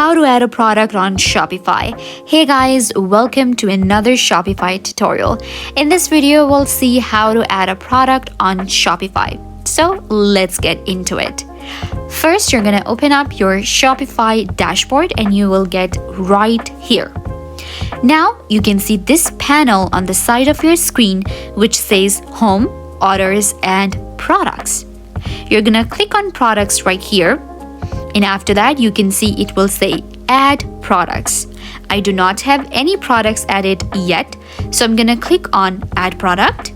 how to add a product on Shopify. Hey guys, welcome to another Shopify tutorial. In this video, we'll see how to add a product on Shopify. So let's get into it. First, you're gonna open up your Shopify dashboard and you will get right here. Now you can see this panel on the side of your screen which says Home, Orders, and Products. You're gonna click on Products right here. And after that, you can see it will say Add Products. I do not have any products added yet, so I'm gonna click on Add Product.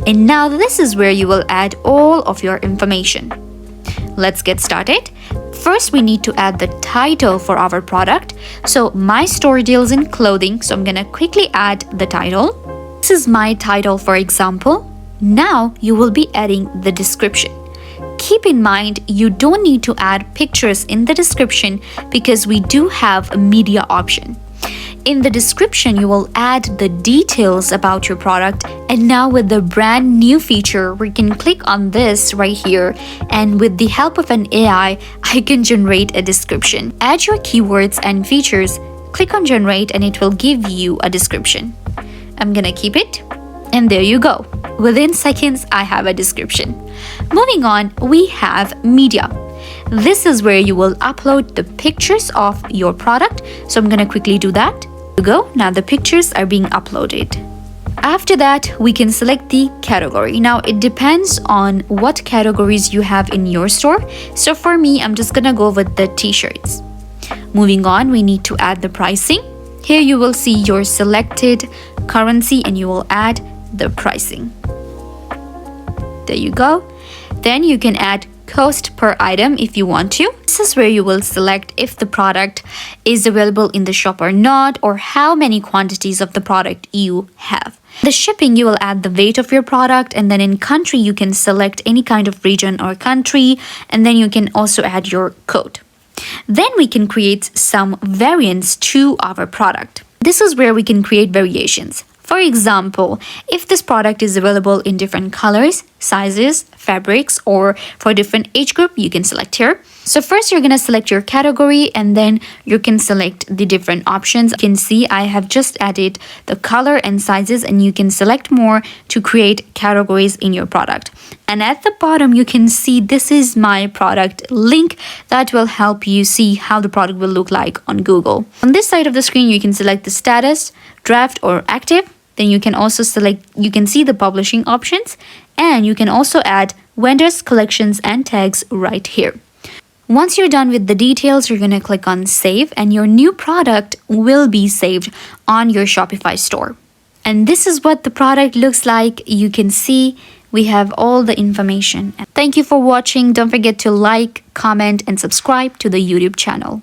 And now this is where you will add all of your information. Let's get started. First, we need to add the title for our product. So my store deals in clothing, so I'm gonna quickly add the title. This is my title, for example. Now you will be adding the description. Keep in mind, you don't need to add pictures in the description because we do have a media option. In the description, you will add the details about your product. And now with the brand new feature, we can click on this right here. And with the help of an AI, I can generate a description. Add your keywords and features, click on generate, and it will give you a description. I'm gonna keep it. And there you go. Within seconds, I have a description. Moving on, we have media. This is where you will upload the pictures of your product. So I'm gonna quickly do that. There you go. Now the pictures are being uploaded. After that, we can select the category. Now it depends on what categories you have in your store. So for me, I'm just gonna go with the t-shirts. Moving on, we need to add the pricing. Here you will see your selected currency and you will add the pricing. There you go. Then you can add cost per item if you want to. This is where you will select if the product is available in the shop or not, or how many quantities of the product you have. The shipping, you will add the weight of your product, and then in country you can select any kind of region or country, and then you can also add your code. Then we can create some variants to our product. This is where we can create variations. For example, if this product is available in different colors, sizes, fabrics, or for different age group, you can select here. So first you're gonna select your category and then you can select the different options. You can see I have just added the color and sizes, and you can select more to create categories in your product. And at the bottom, you can see this is my product link that will help you see how the product will look like on Google. On this side of the screen, you can select the status, draft, or active. Then you can also select, you can see the publishing options, and you can also add vendors, collections, and tags right here. Once you're done with the details, you're gonna click on save, and your new product will be saved on your Shopify store. And this is what the product looks like. You can see we have all the information. Thank you for watching. Don't forget to like, comment, and subscribe to the YouTube channel.